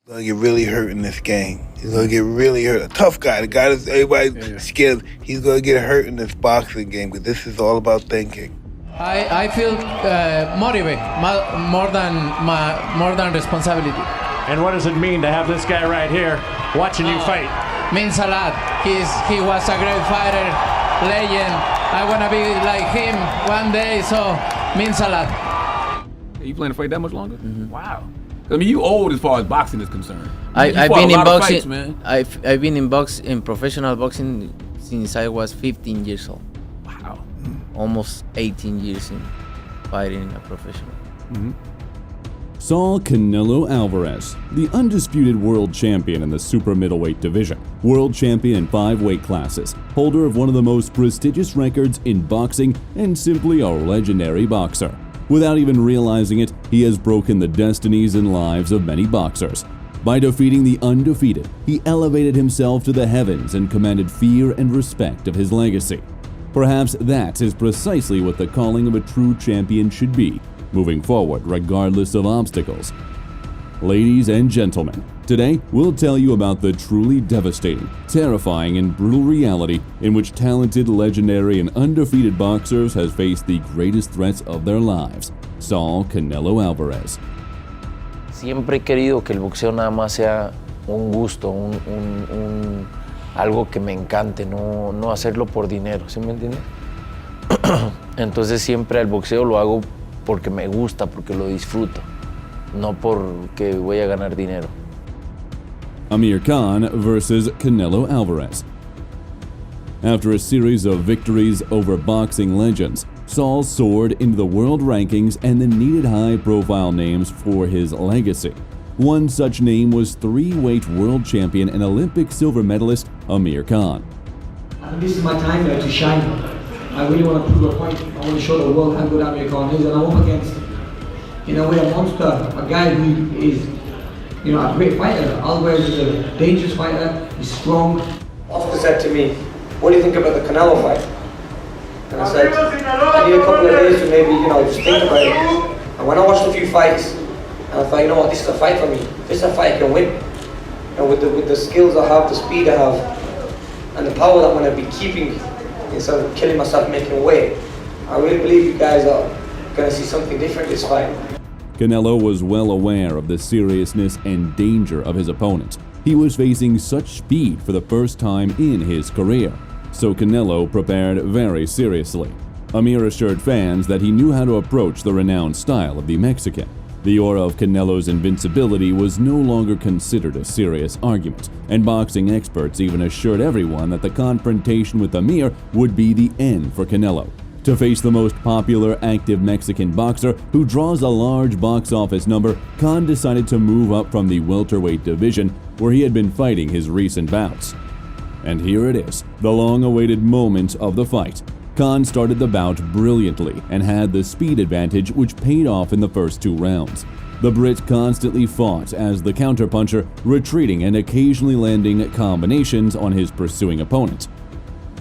Gonna get really hurt in this game. He's gonna get really hurt. A tough guy, the guy that everybody's scared. He's gonna get hurt in this boxing game because this is all about thinking. I feel motivated more than responsibility. And what does it mean to have this guy right here watching you fight? Means a lot. He was a great fighter, legend. I wanna be like him one day, so means a lot. You plan to fight that much longer? Mm-hmm. Wow. I mean, you old as far as boxing is concerned. I've been in boxing. Fights, man. I've been in professional boxing since I was 15 years old. Wow. Almost 18 years in fighting a professional. Mm-hmm. Saul Canelo Alvarez, the undisputed world champion in the Super Middleweight division, world champion in 5 weight classes, holder of one of the most prestigious records in boxing, and simply a legendary boxer. Without even realizing it, he has broken the destinies and lives of many boxers. By defeating the undefeated, he elevated himself to the heavens and commanded fear and respect of his legacy. Perhaps that is precisely what the calling of a true champion should be, moving forward regardless of obstacles. Ladies and gentlemen, today we'll tell you about the truly devastating, terrifying, and brutal reality in which talented, legendary, and undefeated boxers has faced the greatest threats of their lives, Saul Canelo Alvarez. Siempre he querido que el boxeo nada más sea un gusto, algo que me encante, no hacerlo por dinero, ¿sí me entiendes? Entonces siempre el boxeo lo hago porque me gusta, porque lo disfruto, no porque voy a ganar dinero. Amir Khan versus Canelo Alvarez. After a series of victories over boxing legends, Saul soared into the world rankings and the needed high-profile names for his legacy. One such name was 3-weight world champion and Olympic silver medalist Amir Khan. And this is my time now to shine. I really want to prove a point. I want to show the world how good Amir Khan is, and I'm up against, in a way, a monster, a guy who is, a great fighter. Alvarez is a dangerous fighter. He's strong. Oscar said to me, "What do you think about the Canelo fight?" And I said, "I need a couple of days to maybe, just think about it." And when I watched a few fights, and I thought, you know what, this is a fight for me. This is a fight I can win. With the skills I have, the speed I have, and the power that I'm going to be keeping instead of killing myself making weight, I really believe you guys are going to see something different this fight. Canelo was well aware of the seriousness and danger of his opponent. He was facing such speed for the first time in his career, so Canelo prepared very seriously. Amir assured fans that he knew how to approach the renowned style of the Mexican. The aura of Canelo's invincibility was no longer considered a serious argument, and boxing experts even assured everyone that the confrontation with Amir would be the end for Canelo. To face the most popular active Mexican boxer who draws a large box office number, Khan decided to move up from the welterweight division where he had been fighting his recent bouts. And here it is, the long-awaited moment of the fight. Khan started the bout brilliantly and had the speed advantage which paid off in the first 2 rounds. The Brit constantly fought as the counterpuncher, retreating and occasionally landing combinations on his pursuing opponent.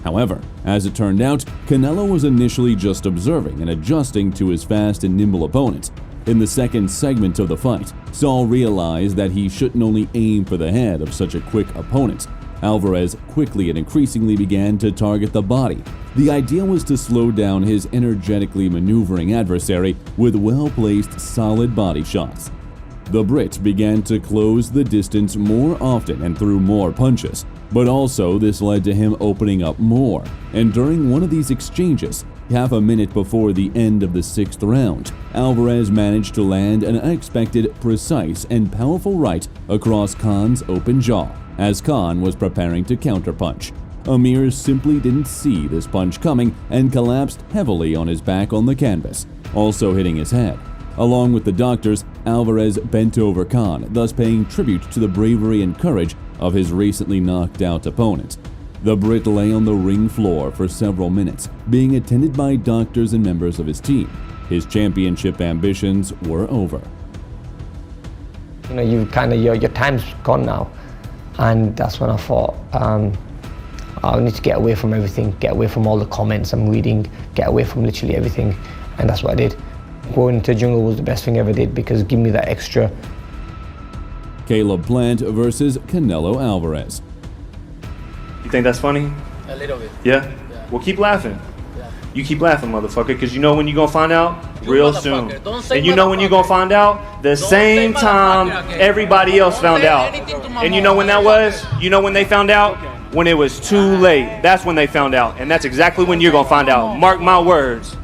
However, as it turned out, Canelo was initially just observing and adjusting to his fast and nimble opponent. In the second segment of the fight, Saul realized that he shouldn't only aim for the head of such a quick opponent. Alvarez quickly and increasingly began to target the body. The idea was to slow down his energetically maneuvering adversary with well-placed, solid body shots. The Brit began to close the distance more often and threw more punches, but also this led to him opening up more, and during one of these exchanges, half a minute before the end of the 6th round, Alvarez managed to land an unexpected, precise, and powerful right across Khan's open jaw as Khan was preparing to counterpunch. Amir simply didn't see this punch coming and collapsed heavily on his back on the canvas, also hitting his head. Along with the doctors, Alvarez bent over Khan, thus paying tribute to the bravery and courage of his recently knocked out opponent. The Brit lay on the ring floor for several minutes, being attended by doctors and members of his team. His championship ambitions were over. Your time's gone now. And that's when I thought, I need to get away from everything, get away from all the comments I'm reading, get away from literally everything. And that's what I did. Going into the jungle was the best thing I ever did because it gave me that extra. Caleb Plant versus Canelo Alvarez. You think that's funny? A little bit. Yeah? Well, keep laughing. You keep laughing, motherfucker, because you know when you're going to find out? Real soon. And you know when you're going to find out? The same time everybody else found out. And you know when that was? You know when they found out? When it was too late. That's when they found out. And that's exactly when you're going to find out. Mark my words.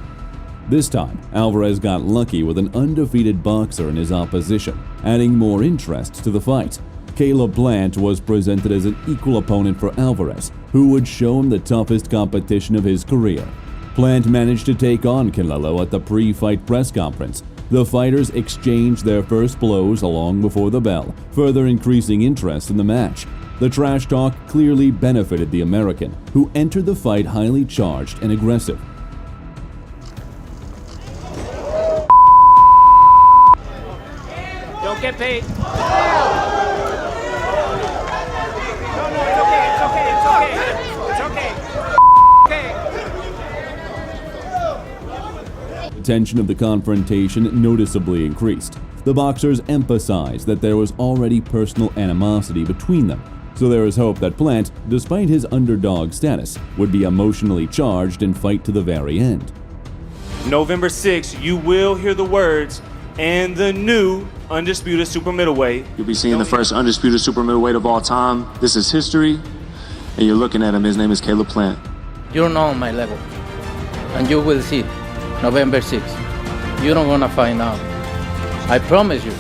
This time, Alvarez got lucky with an undefeated boxer in his opposition, adding more interest to the fight. Caleb Plant was presented as an equal opponent for Alvarez, who would show him the toughest competition of his career. Plant managed to take on Canelo at the pre-fight press conference. The fighters exchanged their first blows long before the bell, further increasing interest in the match. The trash talk clearly benefited the American, who entered the fight highly charged and aggressive. Don't get paid. The tension of the confrontation noticeably increased. The boxers emphasized that there was already personal animosity between them, so there is hope that Plant, despite his underdog status, would be emotionally charged and fight to the very end. November 6th, you will hear the words, and the new undisputed super middleweight. You'll be seeing the first undisputed super middleweight of all time. This is history, and you're looking at him. His name is Caleb Plant. You're not on my level, and you will see November 6th. You're not gonna find out. I promise you.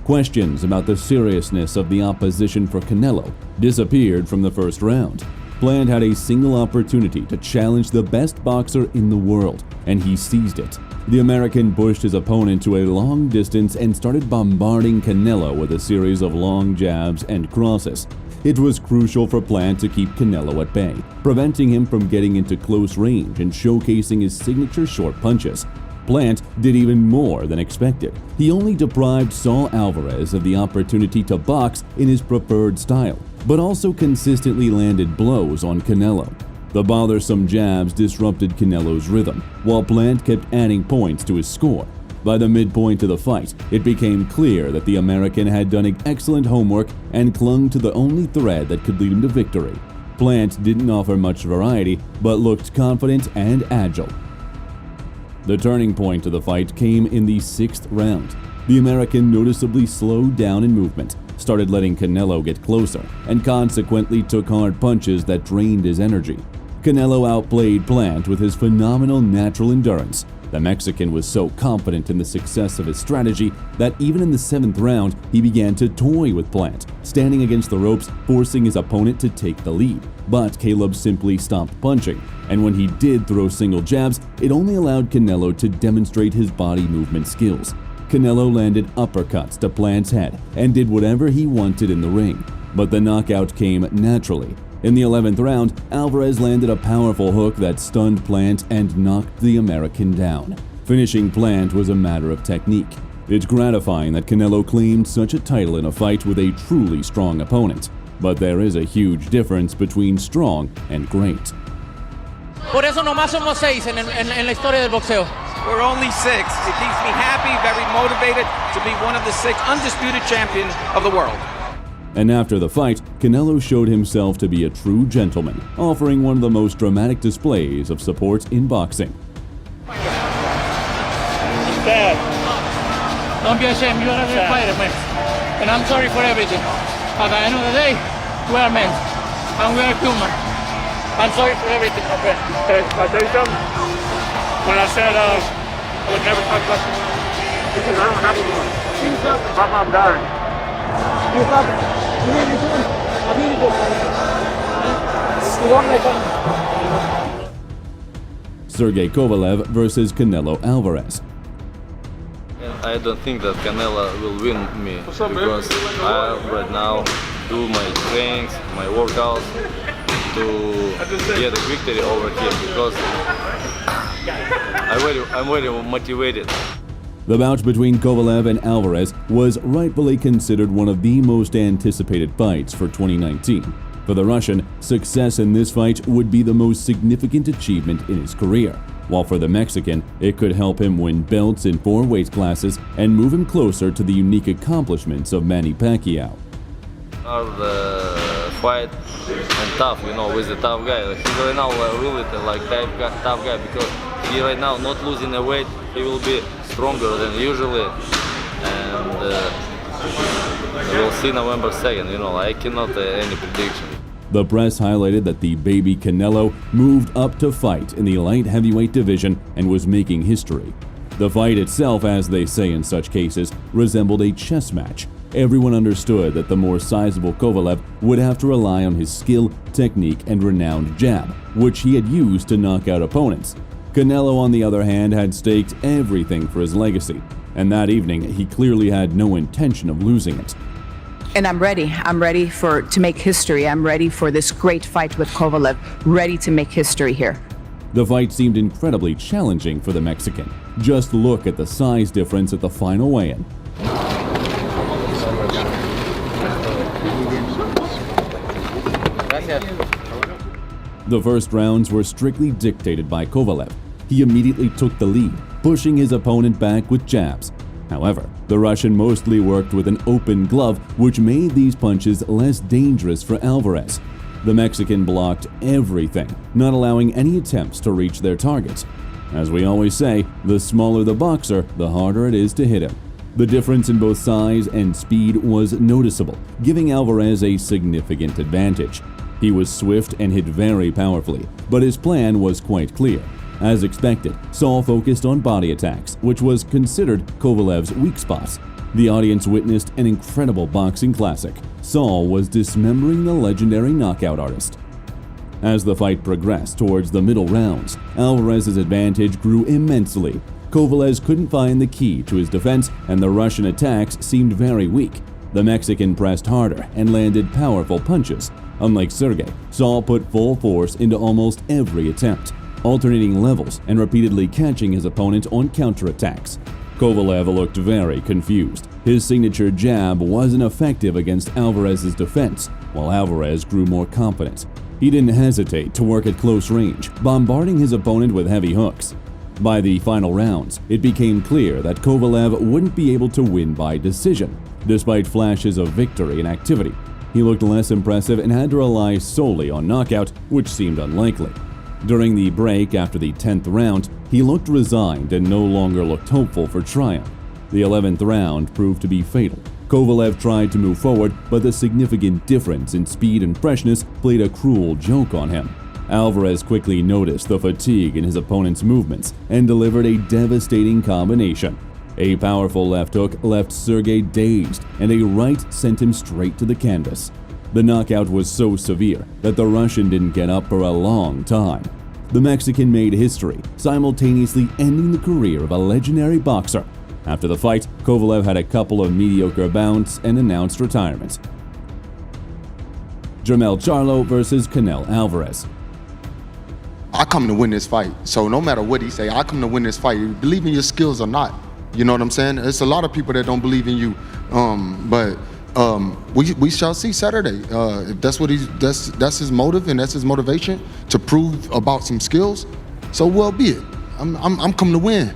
Questions about the seriousness of the opposition for Canelo disappeared from the first round. Plant had a single opportunity to challenge the best boxer in the world, and he seized it. The American pushed his opponent to a long distance and started bombarding Canelo with a series of long jabs and crosses. It was crucial for Plant to keep Canelo at bay, preventing him from getting into close range and showcasing his signature short punches. Plant did even more than expected. He only deprived Saul Alvarez of the opportunity to box in his preferred style, but also consistently landed blows on Canelo. The bothersome jabs disrupted Canelo's rhythm, while Plant kept adding points to his score. By the midpoint of the fight, it became clear that the American had done excellent homework and clung to the only thread that could lead him to victory. Plant didn't offer much variety, but looked confident and agile. The turning point of the fight came in the 6th round. The American noticeably slowed down in movement, started letting Canelo get closer, and consequently took hard punches that drained his energy. Canelo outplayed Plant with his phenomenal natural endurance. The Mexican was so confident in the success of his strategy that even in the 7th round, he began to toy with Plant, standing against the ropes, forcing his opponent to take the lead. But Caleb simply stopped punching, and when he did throw single jabs, it only allowed Canelo to demonstrate his body movement skills. Canelo landed uppercuts to Plant's head and did whatever he wanted in the ring, but the knockout came naturally. In the 11th round, Alvarez landed a powerful hook that stunned Plant and knocked the American down. Finishing Plant was a matter of technique. It's gratifying that Canelo claimed such a title in a fight with a truly strong opponent, but there is a huge difference between strong and great. Por eso nomás somos 6 en la historia del boxeo. We're only 6. It keeps me happy, very motivated to be one of the 6 undisputed champions of the world. And after the fight, Canelo showed himself to be a true gentleman, offering one of the most dramatic displays of support in boxing. Dad, don't be ashamed. You are a great fighter, man. And I'm sorry for everything. At the end of the day, we are men. And we are human. I'm sorry for everything, my friend. Hey, can I tell you something? When I said I would never talk about this, because I don't have one. My mom died. You have a beautiful son. Sergey Kovalev versus Canelo Alvarez. I don't think that Canelo will win me because I right now do my trainings, my workouts to get a victory over him because I'm very motivated. The bout between Kovalev and Alvarez was rightfully considered one of the most anticipated fights for 2019. For the Russian, success in this fight would be the most significant achievement in his career. while for the Mexican, it could help him win belts in 4 weight classes and move him closer to the unique accomplishments of Manny Pacquiao. The fight and tough, with the tough guy. He's right now really tough guy because he right now not losing the weight. He will be stronger than usually, and we'll see November 2nd. I cannot any prediction. The press highlighted that the baby Canelo moved up to fight in the light heavyweight division and was making history. The fight itself, as they say in such cases, resembled a chess match. Everyone understood that the more sizable Kovalev would have to rely on his skill, technique, and renowned jab, which he had used to knock out opponents. Canelo, on the other hand, had staked everything for his legacy, and that evening he clearly had no intention of losing it. And I'm ready. I'm ready to make history. I'm ready for this great fight with Kovalev, ready to make history here. The fight seemed incredibly challenging for the Mexican. Just look at the size difference at the final weigh-in. The first rounds were strictly dictated by Kovalev. He immediately took the lead, pushing his opponent back with jabs. However, the Russian mostly worked with an open glove, which made these punches less dangerous for Alvarez. The Mexican blocked everything, not allowing any attempts to reach their targets. As we always say, the smaller the boxer, the harder it is to hit him. The difference in both size and speed was noticeable, giving Alvarez a significant advantage. He was swift and hit very powerfully, but his plan was quite clear. As expected, Saul focused on body attacks, which was considered Kovalev's weak spot. The audience witnessed an incredible boxing classic. Saul was dismembering the legendary knockout artist. As the fight progressed towards the middle rounds, Alvarez's advantage grew immensely. Kovalev couldn't find the key to his defense, and the Russian attacks seemed very weak. The Mexican pressed harder and landed powerful punches. Unlike Sergey, Saul put full force into almost every attempt, alternating levels and repeatedly catching his opponent on counterattacks. Kovalev looked very confused. His signature jab wasn't effective against Alvarez's defense, while Alvarez grew more confident. He didn't hesitate to work at close range, bombarding his opponent with heavy hooks. By the final rounds, it became clear that Kovalev wouldn't be able to win by decision. Despite flashes of victory and activity, he looked less impressive and had to rely solely on knockout, which seemed unlikely. During the break after the 10th round, he looked resigned and no longer looked hopeful for triumph. The 11th round proved to be fatal. Kovalev tried to move forward, but the significant difference in speed and freshness played a cruel joke on him. Alvarez quickly noticed the fatigue in his opponent's movements and delivered a devastating combination. A powerful left hook left Sergey dazed, and a right sent him straight to the canvas. The knockout was so severe that the Russian didn't get up for a long time. The Mexican made history, simultaneously ending the career of a legendary boxer. After the fight, Kovalev had a couple of mediocre bouts and announced retirement. Jermell Charlo versus Canelo Alvarez. I come to win this fight, so no matter what he say, I come to win this fight. You believe in your skills or not, you know what I'm saying? It's a lot of people that don't believe in you, but we shall see Saturday. If that's what that's his motive and that's his motivation to prove about some skills, so well be it. I'm coming to win.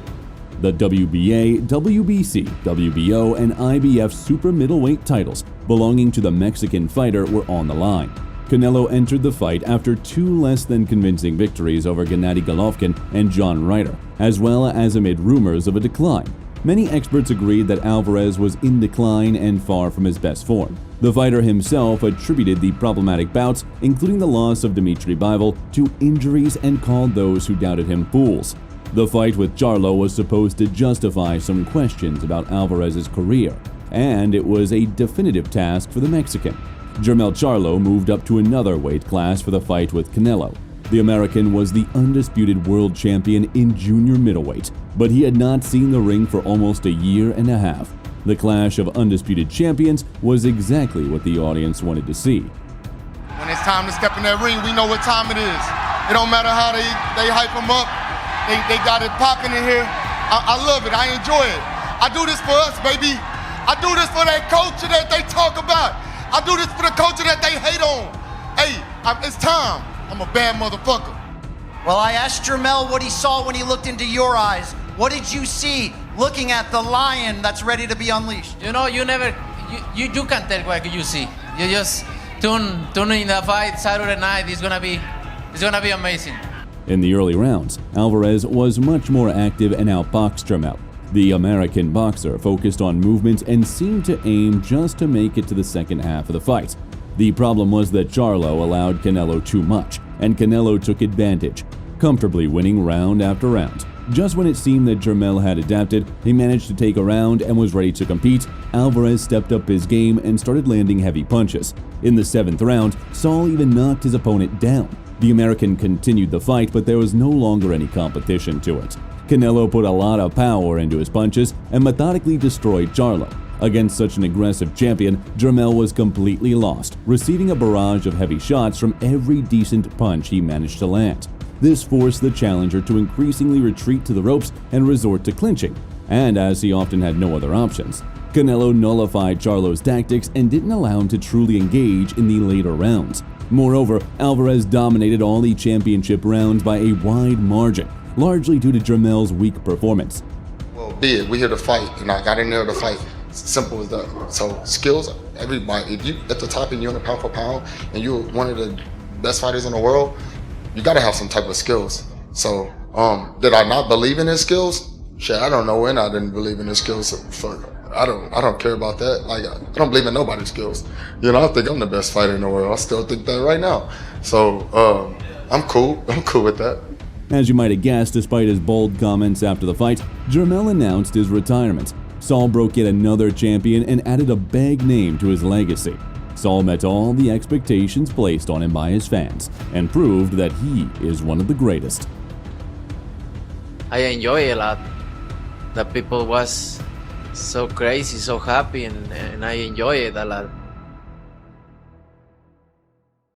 The WBA, WBC, WBO, and IBF Super Middleweight titles belonging to the Mexican fighter were on the line. Canelo entered the fight after 2 less than convincing victories over Gennady Golovkin and John Ryder, as well as amid rumors of a decline. Many experts agreed that Alvarez was in decline and far from his best form. The fighter himself attributed the problematic bouts, including the loss of Dmitry Bivol, to injuries and called those who doubted him fools. The fight with Charlo was supposed to justify some questions about Alvarez's career, and it was a definitive task for the Mexican. Jermell Charlo moved up to another weight class for the fight with Canelo. The American was the undisputed world champion in junior middleweight, but he had not seen the ring for almost a year and a half. The clash of undisputed champions was exactly what the audience wanted to see. When it's time to step in that ring, we know what time it is. It don't matter how they hype them up. They got it popping in here. I love it. I enjoy it. I do this for us, baby. I do this for that culture that they talk about. I do this for the culture that they hate on. Hey, it's time. I'm a bad motherfucker. Well, I asked Jermell what he saw when he looked into your eyes. What did you see looking at the lion that's ready to be unleashed? You know, you can't tell what you see. You just tune in the fight Saturday night. It's gonna be amazing. In the early rounds, Alvarez was much more active and outboxed Jermell. The American boxer focused on movement and seemed to aim just to make it to the second half of the fight. The problem was that Charlo allowed Canelo too much, and Canelo took advantage, comfortably winning round after round. Just when it seemed that Jermell had adapted, he managed to take a round and was ready to compete, Alvarez stepped up his game and started landing heavy punches. In the 7th round, Saul even knocked his opponent down. The American continued the fight, but there was no longer any competition to it. Canelo put a lot of power into his punches and methodically destroyed Charlo. Against such an aggressive champion, Jermell was completely lost, receiving a barrage of heavy shots from every decent punch he managed to land. This forced the challenger to increasingly retreat to the ropes and resort to clinching, and as he often had no other options, Canelo nullified Charlo's tactics and didn't allow him to truly engage in the later rounds. Moreover, Alvarez dominated all the championship rounds by a wide margin, largely due to Jermell's weak performance. Well, be it, we here to fight, and I got in there to fight. Simple as that. So skills, everybody, if you at the top and you're in a pound for pound, and you're one of the best fighters in the world, you gotta have some type of skills. So, did I not believe in his skills? Shit, I don't know when I didn't believe in his skills. I don't care about that. Like, I don't believe in nobody's skills. You know, I think I'm the best fighter in the world. I still think that right now. So, I'm cool. I'm cool with that. As you might have guessed, despite his bold comments after the fight, Jermell announced his retirement. Saul broke yet another champion and added a big name to his legacy. Saul met all the expectations placed on him by his fans and proved that he is one of the greatest. I enjoy it a lot. The people was so crazy, so happy, and I enjoy it a lot.